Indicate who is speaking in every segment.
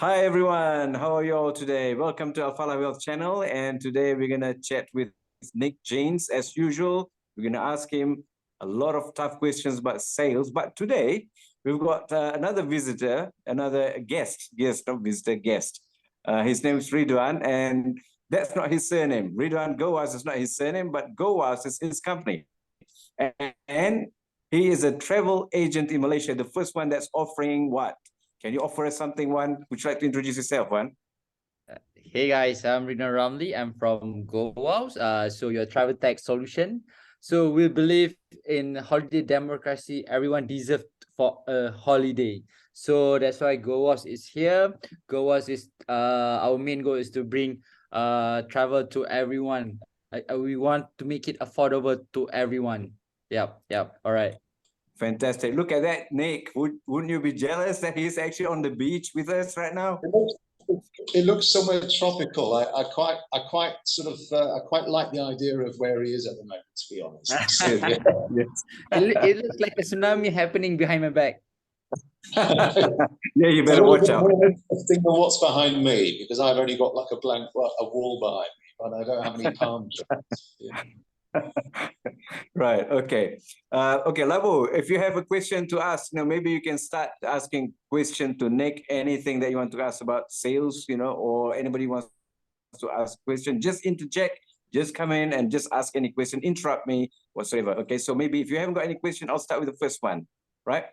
Speaker 1: Hi everyone, how are you all today? Welcome to Alpha Wealth channel, and today we're gonna chat with Nick Jeins as usual. We're gonna ask him a lot of tough questions about sales, but today we've got another visitor, another guest, not visitor, guest. His name is Ridhwan, and that's not his surname. Ridhwan Gowaus is not his surname, but Gowaus is his company. And he is a travel agent in Malaysia, the first one that's offering what? Can you offer us something, Wan? Would you like to introduce yourself, Wan?
Speaker 2: Hey guys, I'm Ridhwan Ramli. I'm from Gowaus. So your travel tech solution. So we believe in holiday democracy. Everyone deserves for a holiday. So that's why Gowaus is here. Gowaus is our main goal is to bring travel to everyone. We want to make it affordable to everyone. Yep. All right.
Speaker 1: Fantastic. Look at that, Nick. Wouldn't you be jealous that he's actually on the beach with us right now?
Speaker 3: It looks somewhere tropical. I quite like the idea of where he is at the moment, to be honest.
Speaker 1: Yes.
Speaker 2: It looks like a tsunami happening behind my back.
Speaker 1: Yeah, you better watch out.
Speaker 3: Think of what's behind me, because I've only got like a wall behind me, but I don't have any palm trees. Yeah.
Speaker 1: Right. Okay. Okay, Labo, if you have a question to ask, maybe you can start asking question to Nick. Anything that you want to ask about sales, or anybody wants to ask question, just interject. Just come in and just ask any question. Interrupt me whatsoever. Okay. So maybe if you haven't got any question, I'll start with the first one. Right.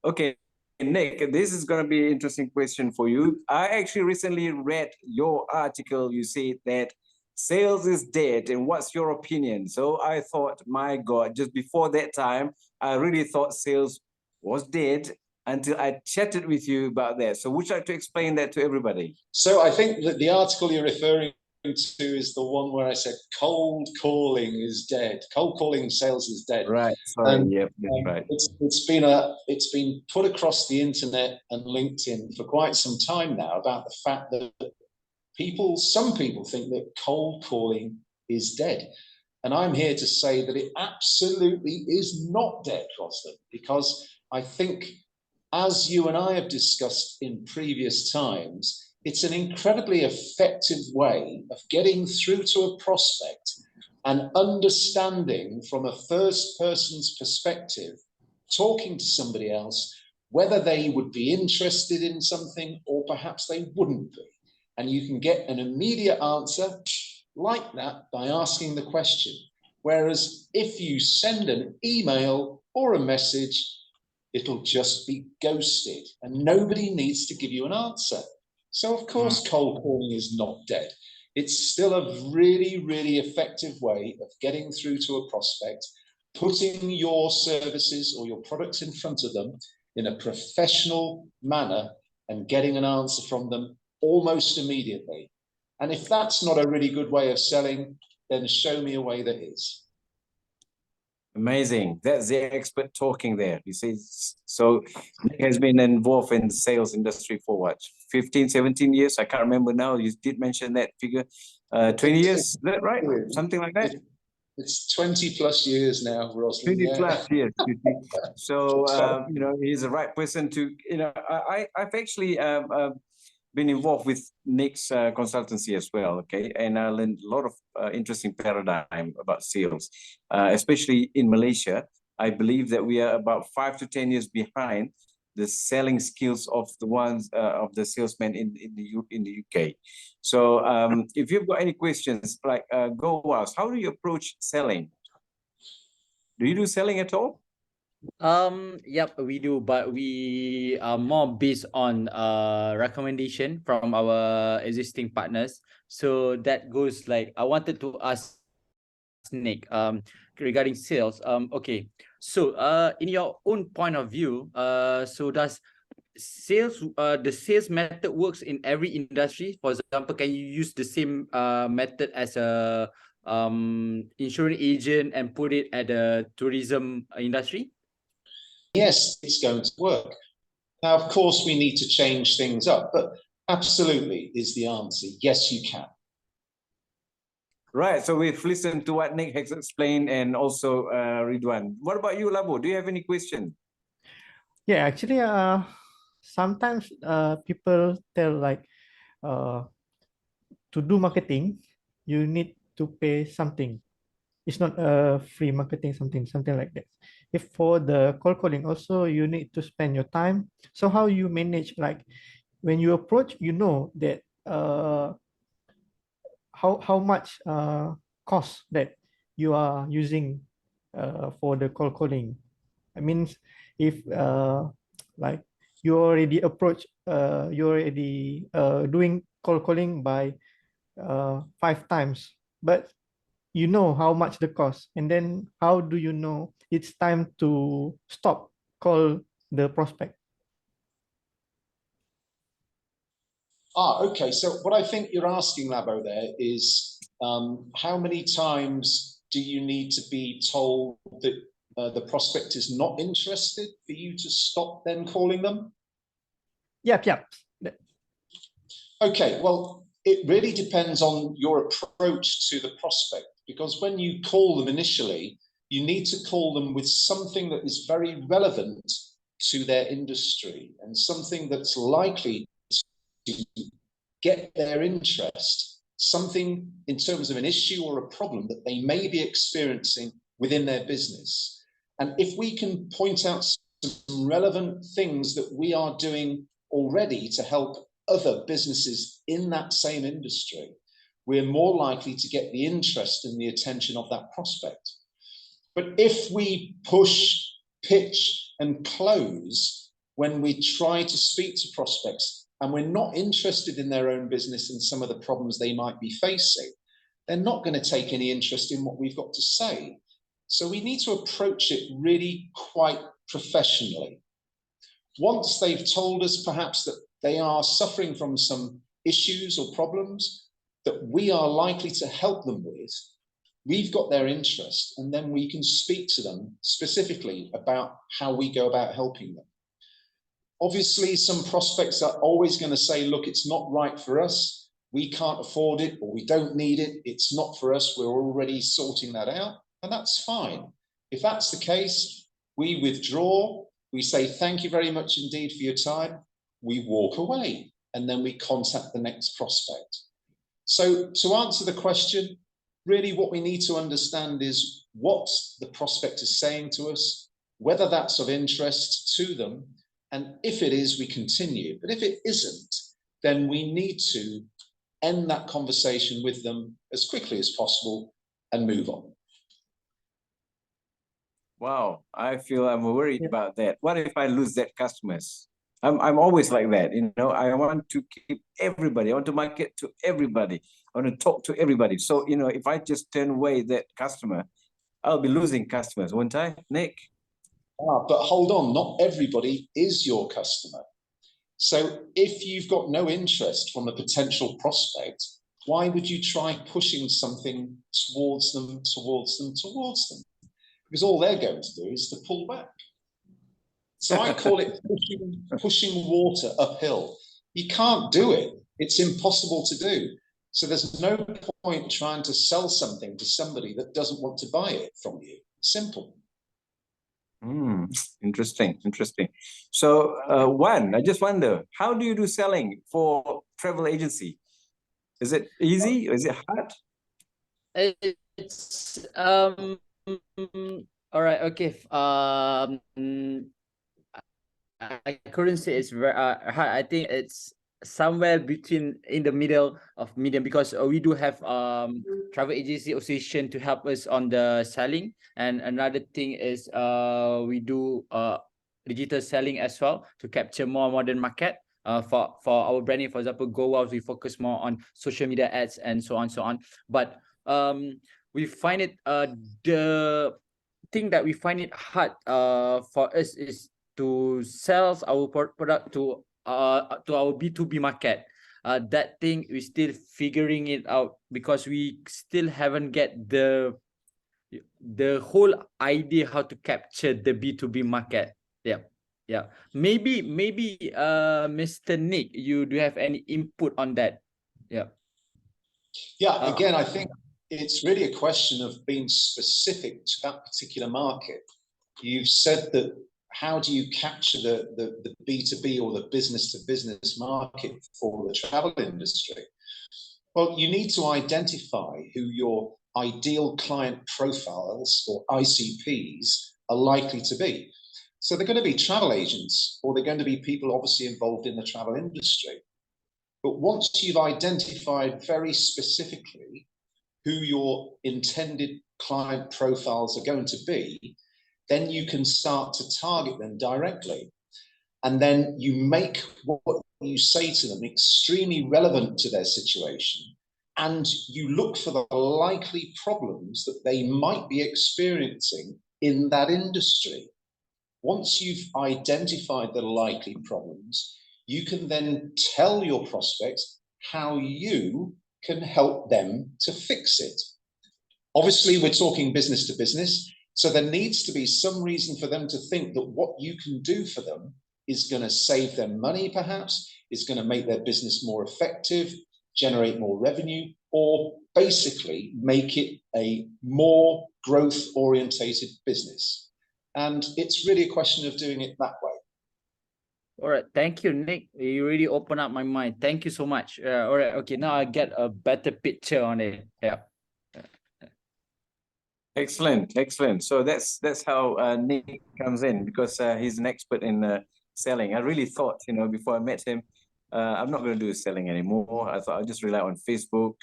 Speaker 1: Okay. Nick, this is going to be an interesting question for you. I actually recently read your article. You said that sales is dead, and what's your opinion? So I thought, my God, just before that time, I really thought sales was dead until I chatted with you about that. So would you like to explain that to everybody?
Speaker 3: So I think that the article you're referring to is the one where I said cold calling is dead. Cold calling sales is dead.
Speaker 1: Right. Sorry. Yep. That's right.
Speaker 3: It's been put across the internet and LinkedIn for quite some time now about the fact that some people think that cold calling is dead. And I'm here to say that it absolutely is not dead, Rosalind, because I think, as you and I have discussed in previous times, it's an incredibly effective way of getting through to a prospect and understanding from a first person's perspective, talking to somebody else, whether they would be interested in something or perhaps they wouldn't be. And you can get an immediate answer like that by asking the question. Whereas if you send an email or a message, it'll just be ghosted and nobody needs to give you an answer. So of course, cold calling is not dead. It's still a really, really effective way of getting through to a prospect, putting your services or your products in front of them in a professional manner and getting an answer from them almost immediately. And if that's not a really good way of selling, then show me a way that is.
Speaker 1: Amazing. That's the expert talking there. You see, so Nick has been involved in the sales industry for what, 15, 17 years? I can't remember now. You did mention that figure. 20 years, is that right? Something like that?
Speaker 3: It's 20 plus years now, Rosalind.
Speaker 1: 20 plus years. So, he's the right person to, I've actually been involved with Nick's consultancy as well, okay? And I learned a lot of interesting paradigm about sales, especially in Malaysia. I believe that we are about 5 to 10 years behind the selling skills of the ones of the salesmen in the UK. So if you've got any questions, like Gowaus, how do you approach selling? Do you do selling at all?
Speaker 2: Yep, we do, but we are more based on recommendation from our existing partners. So that goes like, I wanted to ask Nick regarding sales. Okay, so in your own point of view, so does sales the sales method works in every industry? For example, can you use the same method as a insurance agent and put it at the tourism industry?
Speaker 3: Yes, it's going to work. Now, of course, we need to change things up, but absolutely is the answer. Yes, you can.
Speaker 1: Right. So we've listened to what Nick has explained, and also Ridhwan. What about you, Labo? Do you have any question?
Speaker 4: Yeah, actually, sometimes people tell like to do marketing, you need to pay something. It's not a free marketing, something like that. If for the cold calling, also you need to spend your time. So how you manage, like when you approach, you know that how much cost that you are using for the cold calling. I mean, if like you already approach, you already doing cold calling by 5 times, but you know how much the cost, and then how do you know it's time to stop call the prospect?
Speaker 3: Okay. So what I think you're asking, Labo, there is how many times do you need to be told that the prospect is not interested for you to stop then calling them?
Speaker 4: Yep.
Speaker 3: Okay, well, it really depends on your approach to the prospect, because when you call them initially, you need to call them with something that is very relevant to their industry and something that's likely to get their interest, something in terms of an issue or a problem that they may be experiencing within their business. And if we can point out some relevant things that we are doing already to help other businesses in that same industry, we're more likely to get the interest and the attention of that prospect. But if we push, pitch, and close when we try to speak to prospects and we're not interested in their own business and some of the problems they might be facing, they're not going to take any interest in what we've got to say. So we need to approach it really quite professionally. Once they've told us perhaps that they are suffering from some issues or problems that we are likely to help them with, we've got their interest, and then we can speak to them specifically about how we go about helping them. Obviously, some prospects are always going to say, look, it's not right for us. We can't afford it, or we don't need it. It's not for us. We're already sorting that out. And that's fine. If that's the case, we withdraw. We say, thank you very much indeed for your time. We walk away, and then we contact the next prospect. So to answer the question, really what we need to understand is what the prospect is saying to us, whether that's of interest to them, and if it is, we continue. But if it isn't, then we need to end that conversation with them as quickly as possible and move on.
Speaker 1: Wow, I feel I'm worried about that. What if I lose that customers? I'm always like that, you know. I want to keep everybody. I want to market to everybody. I want to talk to everybody. So, you know, if I just turn away that customer, I'll be losing customers, won't I, Nick?
Speaker 3: But hold on, not everybody is your customer. So if you've got no interest from a potential prospect, why would you try pushing something towards them? Because all they're going to do is to pull back. So I call it pushing water uphill. You can't do it. It's impossible to do. So there's no point trying to sell something to somebody that doesn't want to buy it from you. Simple.
Speaker 1: Interesting. So, I just wonder, how do you do selling for travel agency? Is it easy or is it hard?
Speaker 2: It's all right, okay. I couldn't say it's very hard. I think it's somewhere between in the middle of medium, because we do have travel agency association to help us on the selling, and another thing is we do digital selling as well to capture more modern market. For our branding, for example, Gowaus, we focus more on social media ads and so on. But we find it the thing that we find it hard for us is to sell our product to our B2B market. That thing we still figuring it out, because we still haven't get the whole idea how to capture the B2B market. Yeah. Maybe Mr. Nick, do you have any input on that? Yeah.
Speaker 3: Again, I think it's really a question of being specific to that particular market. You've said that how do you capture the B2B or the business to business market for the travel industry? Well, you need to identify who your ideal client profiles or ICPs are likely to be. So they're going to be travel agents, or they're going to be people obviously involved in the travel industry. But once you've identified very specifically who your intended client profiles are going to be, then you can start to target them directly. And then you make what you say to them extremely relevant to their situation. And you look for the likely problems that they might be experiencing in that industry. Once you've identified the likely problems, you can then tell your prospects how you can help them to fix it. Obviously, we're talking business to business, so there needs to be some reason for them to think that what you can do for them is going to save them money, perhaps, is going to make their business more effective, generate more revenue, or basically make it a more growth-orientated business. And it's really a question of doing it that way.
Speaker 2: All right, thank you, Nick. You really opened up my mind. Thank you so much. All right, okay, now I get a better picture on it. Yeah.
Speaker 1: Excellent, excellent. So that's how Nick comes in, because he's an expert in selling. I really thought, before I met him, I'm not going to do selling anymore. I thought I'll just rely on Facebook.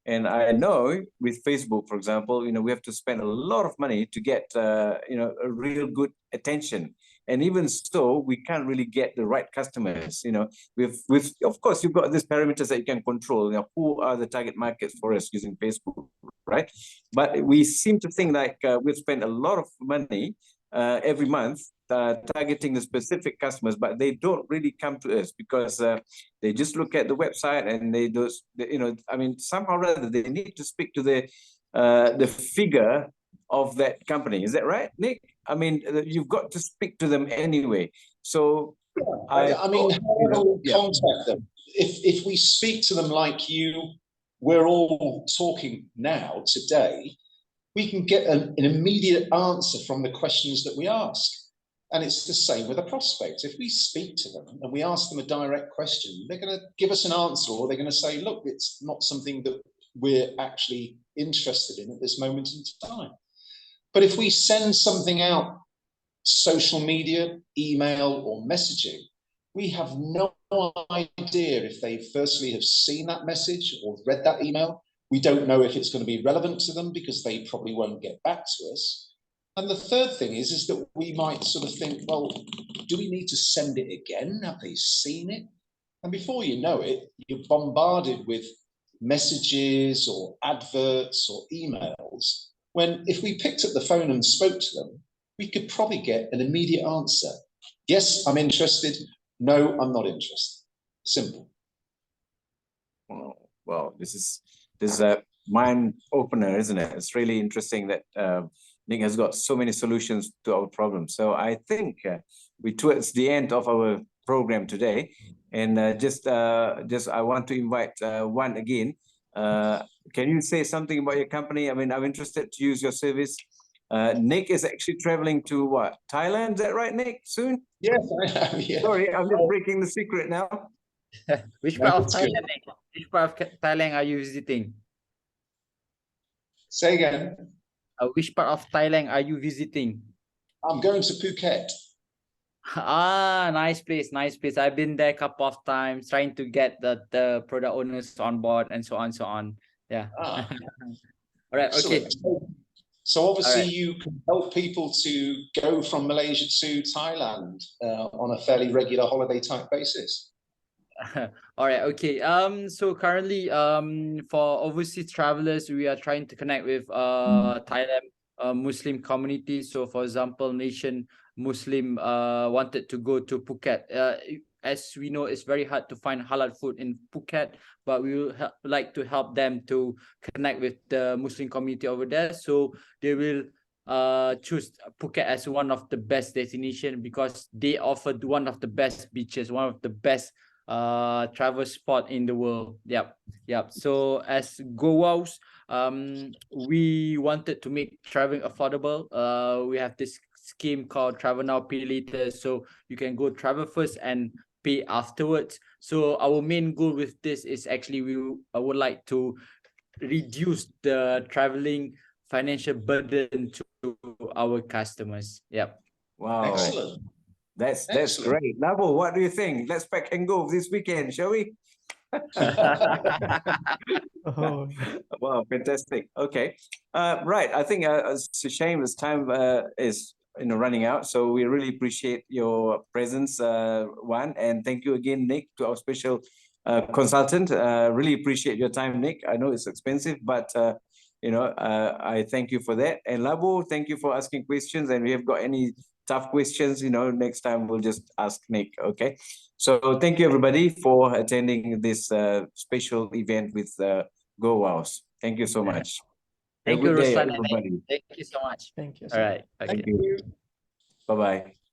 Speaker 1: And I know with Facebook, for example, we have to spend a lot of money to get, a real good attention. And even so, we can't really get the right customers. With of course, you've got these parameters that you can control. Who are the target markets for us using Facebook, right? But we seem to think like we've spent a lot of money every month targeting the specific customers, but they don't really come to us because they just look at the website and they just, somehow or rather they need to speak to the figure of that company. Is that right, Nick? You've got to speak to them anyway. So
Speaker 3: how do we contact them? If we speak to them like we're all talking now today, we can get an immediate answer from the questions that we ask. And it's the same with a prospect. If we speak to them and we ask them a direct question, they're going to give us an answer, or they're going to say, look, it's not something that we're actually interested in at this moment in time. But if we send something out, social media, email, or messaging, we have no idea if they firstly have seen that message or read that email. We don't know if it's going to be relevant to them because they probably won't get back to us. And the third thing is that we might sort of think, well, do we need to send it again? Have they seen it? And before you know it, you're bombarded with messages or adverts or emails, when if we picked up the phone and spoke to them, we could probably get an immediate answer. Yes, I'm interested. No, I'm not interested. Simple.
Speaker 1: Well, this is a mind opener, isn't it? It's really interesting that Nick has got so many solutions to our problems. So I think we're towards the end of our program today, and just I want to invite Wan again. Can you say something about your company? I'm interested to use your service. Nick is actually traveling to what? Thailand, is that right, Nick? Soon?
Speaker 3: Yes, I am. Yeah.
Speaker 1: Sorry, I'm just breaking the secret now.
Speaker 2: Which part of Thailand? Which part of Thailand are you visiting?
Speaker 3: Say again.
Speaker 2: Which part of Thailand are you visiting?
Speaker 3: I'm going to Phuket.
Speaker 2: Ah, nice place, nice place. I've been there a couple of times, trying to get the product owners on board and so on, so on. Yeah. All right.
Speaker 3: Excellent.
Speaker 2: Okay.
Speaker 3: So obviously
Speaker 2: All right.
Speaker 3: you can help people to go from Malaysia to Thailand on a fairly regular holiday type basis.
Speaker 2: All right, okay. So currently, for overseas travelers, we are trying to connect with Thailand Muslim community. So for example, Nation Muslim wanted to go to Phuket. As we know, it's very hard to find halal food in Phuket, but we will like to help them to connect with the Muslim community over there. So they will choose Phuket as one of the best destination because they offer one of the best beaches, one of the best travel spot in the world. Yep. So as Gowaus, we wanted to make traveling affordable. We have this scheme called Travel Now, Pay Later. So you can go travel first and pay afterwards. So our main goal with this is actually I would like to reduce the traveling financial burden to our customers. Yep.
Speaker 1: Wow.
Speaker 3: Excellent.
Speaker 1: That's
Speaker 3: Excellent.
Speaker 1: great. Labo, what do you think? Let's pack and go this weekend, shall we?
Speaker 4: Oh,
Speaker 1: Wow, fantastic. Okay. Right. I think it's a shame this time is running out. So we really appreciate your presence, Juan, and thank you again, Nick, to our special consultant. Really appreciate your time, Nick. I know it's expensive, but I thank you for that. And Labo, thank you for asking questions. And if we have got any tough questions, next time we'll just ask Nick. Okay. So thank you everybody for attending this special event with Gowaus. Thank you so much.
Speaker 2: Thank
Speaker 1: Have a
Speaker 2: you,
Speaker 1: good day,
Speaker 2: Ruslan.
Speaker 1: everybody.
Speaker 2: Thank you so much.
Speaker 4: thank you.
Speaker 2: All right.
Speaker 1: Thank
Speaker 2: Okay.
Speaker 1: you. Bye-bye.